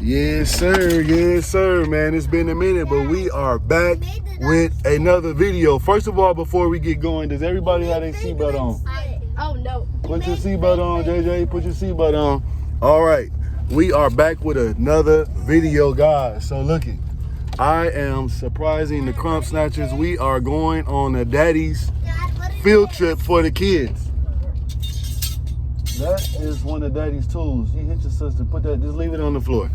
Yes sir, man. It's been a minute, but we are back with another video. First of all, before we get going, does everybody have their seatbelt on? Oh no. Put your seatbelt on, JJ. Put your seatbelt on. All right, we are back with another video, guys. So look it, I am surprising the Crumbsnatchers. We are going on a daddy's field trip for the kids. That is one of daddy's tools. You hit your sister, put that, just leave it on the floor.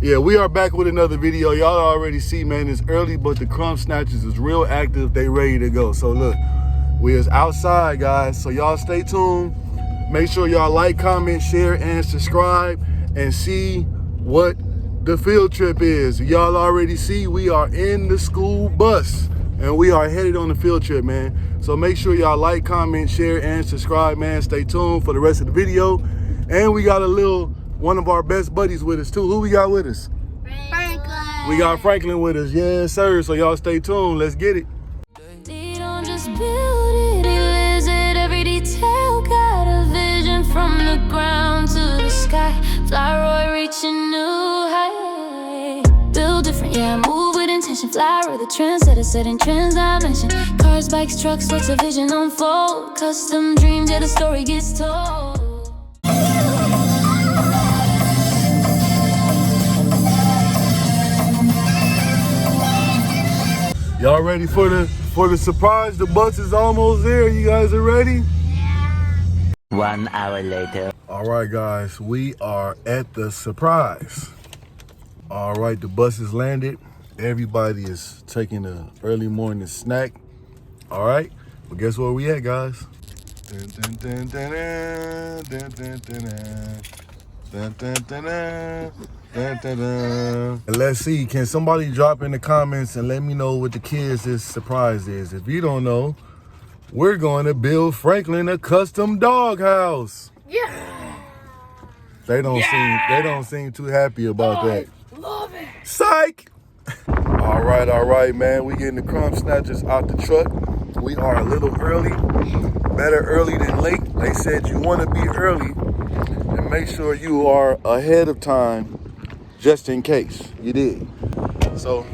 Yeah, we are back with another video. Y'all already see, man, it's early, but the Crumbsnatchers is real active. They ready to go. So look, we is outside, guys. So y'all stay tuned. Make sure y'all like, comment, share, and subscribe, and see what the field trip is. Y'all already see we are in the school bus, and we are headed on the field trip, man. So make sure y'all like, comment, share, and subscribe, man. Stay tuned for the rest of the video. And we got one of our best buddies with us, too. Who we got with us? Franklin. We got Franklin with us. Yes, sir. So y'all stay tuned. Let's get it. He don't just build it, he lives it. Every detail got a vision from the ground to the sky. Fly Roy reaching new heights. Build different, yeah, move with intention. Fly Roy, the trendsetter, setting trends, dimension. Cars, bikes, trucks, watch the vision unfold. Custom dreams, yeah, the story gets told. Y'all ready for the surprise? The bus is almost there. You guys are ready? Yeah. 1 hour later. All right, guys, we are at the surprise. All right, the bus has landed. Everybody is taking an early morning snack. All right, well, guess where we at, guys? Dun, dun, dun, dun, dun, dun, dun, dun, dun, dun, dun. Dun, dun, dun. And let's see, can somebody drop in the comments and let me know what the kids' this surprise is? If you don't know, we're going to build Franklin a custom doghouse. Yeah. They don't seem too happy about that. Love it. Psych! All right, man. We getting the Crumbsnatchers out the truck. We are a little early. Better early than late. They said you want to be early and make sure you are ahead of time just in case. You did. So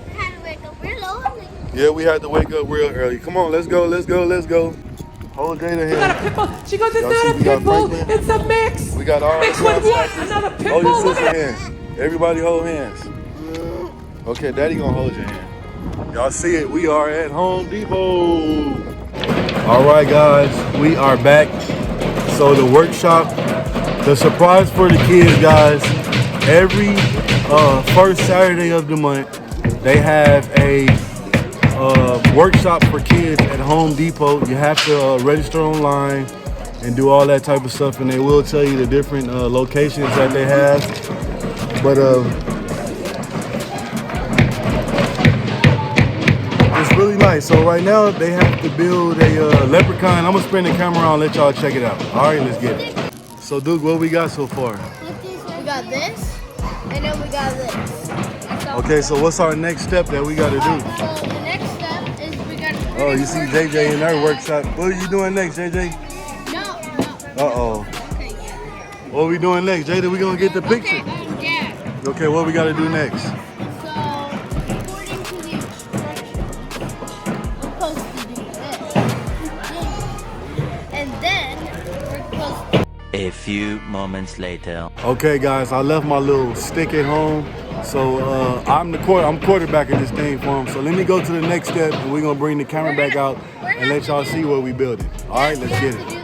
We had to wake up real early. yeah, we had to wake up real early. Come on, let's go. Hold Jada We got a hand. pit bull. She goes, it's Y'all not see a we got pit bull. Franklin? It's a mix. We got all Mix the with what? Crumbsnatchers. Another pit Hold your bull. Look sister at it. hands. Everybody hold hands. Okay, Daddy gonna hold your hand. Y'all see it, we are at Home Depot. All right, guys, we are back. So the workshop, the surprise for the kids, guys, every first Saturday of the month, they have a workshop for kids at Home Depot. You have to register online and do all that type of stuff, and they will tell you the different locations that they have. But it's really nice. So right now they have to build a leprechaun. I'm gonna spin the camera around and let y'all check it out. All right, let's get it. So Duke, what we got so far? We got this, and then we got this. Okay, so what's our next step that we gotta do? So the next step is we got to... Oh, you see JJ in our workshop. What are you doing next, JJ? No. Uh-oh. What are we doing next? Jada, we gonna get the picture. Yeah. Okay, what we gotta do next? So, according to the instructions, we're supposed to do this. And then we're supposed to... A few moments later. Okay, guys, I left my little stick at home. So I'm quarterbacking this thing for him. So let me go to the next step, and we're gonna bring the camera back out and let y'all see what we building. All right, let's get it.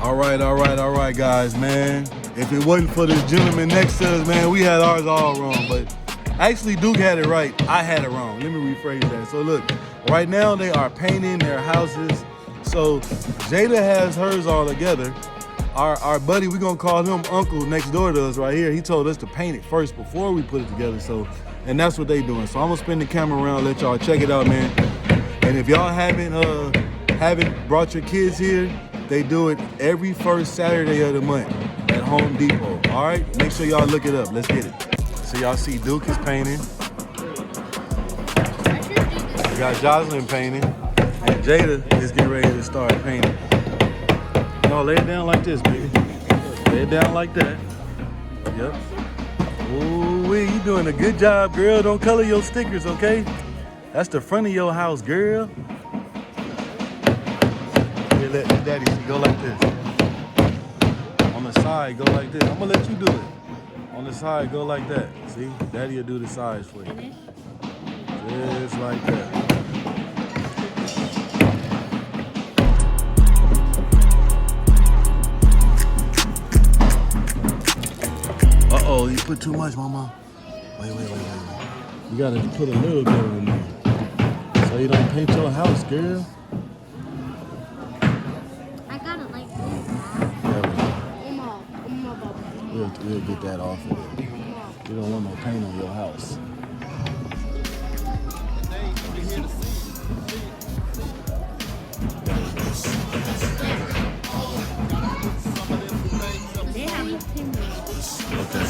All right, guys, man. If it wasn't for this gentleman next to us, man, we had ours all wrong. But actually, Duke had it right. I had it wrong. Let me rephrase that. So look, right now they are painting their houses. So Jada has hers all together. Our buddy, we're gonna call him Uncle next door to us right here. He told us to paint it first before we put it together. So, and that's what they doing. So I'm gonna spin the camera around, let y'all check it out, man. And if y'all haven't brought your kids here, they do it every first Saturday of the month at Home Depot. All right, make sure y'all look it up. Let's get it. So y'all see Duke is painting. We got Jocelyn painting, and Jada is getting ready to start painting. No, lay it down like this, baby. Lay it down like that. Yep. Ooh, you doing a good job, girl. Don't color your stickers, okay? That's the front of your house, girl. Here, let daddy go like this. On the side, go like this. I'm gonna let you do it. On the side, go like that. See? Daddy will do the sides for you. Just like that. Uh-oh, you put too much, mama. Wait. You gotta put a little bit in there. So you don't paint your house, girl. I got it like this. We'll get that off of there. You don't want no paint on your house. They have a pin. Okay.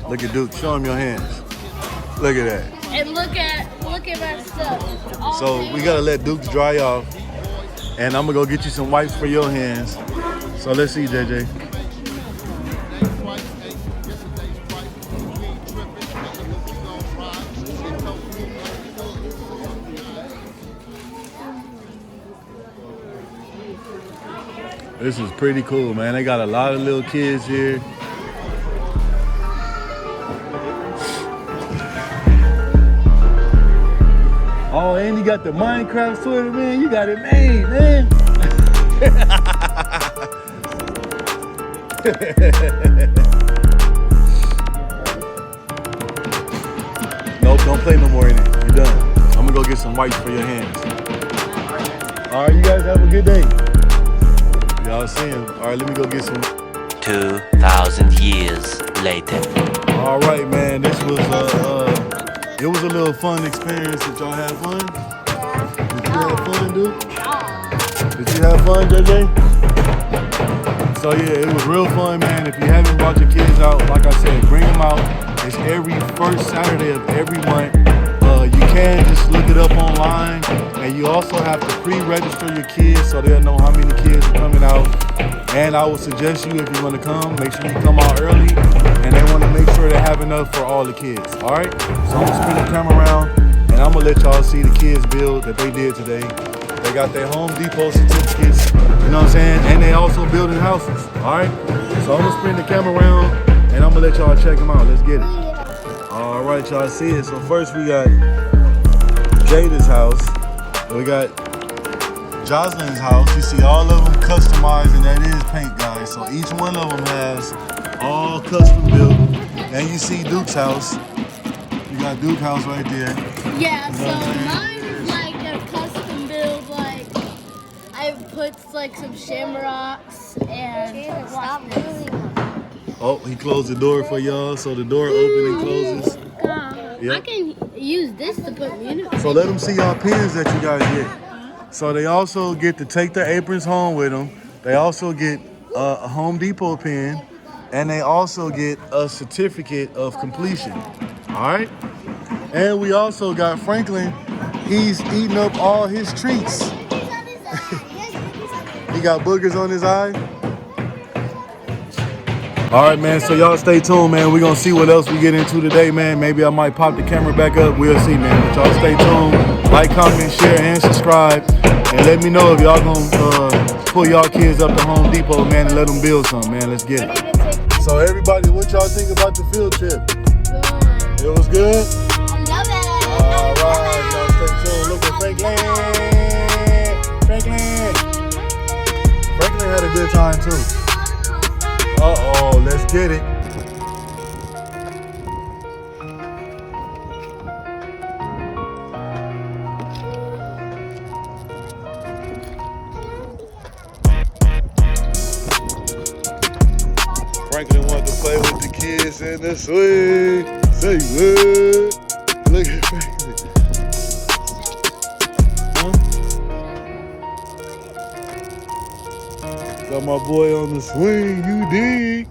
Look at Duke. Show him your hands. Look at that. And look at my stuff. All So we gotta let Duke's dry off, and I'm gonna go get you some wipes for your hands. So let's see, JJ. This is pretty cool, man. They got a lot of little kids here. Oh, and you got the Minecraft sweater, man. You got it made, man. Nope, don't play no more in it. You're done. I'm gonna go get some wipes for your hands. All right, you guys have a good day. Y'all see him. All right, let me go get some. 2,000 years later. All right, man. This was it was a little fun experience. Did y'all have fun? Did you have fun, dude? Did you have fun, JJ? So yeah, it was real fun, man. If you haven't brought your kids out, like I said, bring them out. It's every first Saturday of every month. You can just look it up online, and you also have to pre-register your kids so they'll know how many kids are coming out. And I would suggest you, if you're gonna come, make sure you come out early, and they wanna make sure they have enough for all the kids, all right? So I'm gonna spin the camera around, and I'm gonna let y'all see the kids build that they did today. They got their Home Depot certificates, you know what I'm saying? And they also building houses, all right? So I'm gonna spin the camera around, and I'm gonna let y'all check them out. Let's get it. All right, y'all see it. So first we got Jada's house. We got Jocelyn's house. You see all of them customized, and that is paint, guys. So each one of them has all custom built. And you see Duke's house. You got Duke's house right there. Yeah, so mine is like a custom build. Like I put like some shamrocks and. Stop moving. Oh, he closed the door for y'all, so the door opens and closes. Yep. I can use this to put music. So let them see y'all pins that you guys get. So they also get to take their aprons home with them. They also get a Home Depot pin, and they also get a certificate of completion. All right? And we also got Franklin. He's eating up all his treats. He got boogers on his eye. All right, man, so y'all stay tuned, man. We're going to see what else we get into today, man. Maybe I might pop the camera back up. We'll see, man. But y'all stay tuned. Like, comment, share, and subscribe. And let me know if y'all going to pull y'all kids up to Home Depot, man, and let them build something, man. Let's get it. So, everybody, what y'all think about the field trip? Good. It was good? I love it. All right, y'all stay tuned. Look at Franklin. Franklin had a good time, too. Uh-oh, let's get it. Franklin wanted to play with the kids in the swing. Say what? Look at Franklin. Huh? Got my boy on the swing, you dig?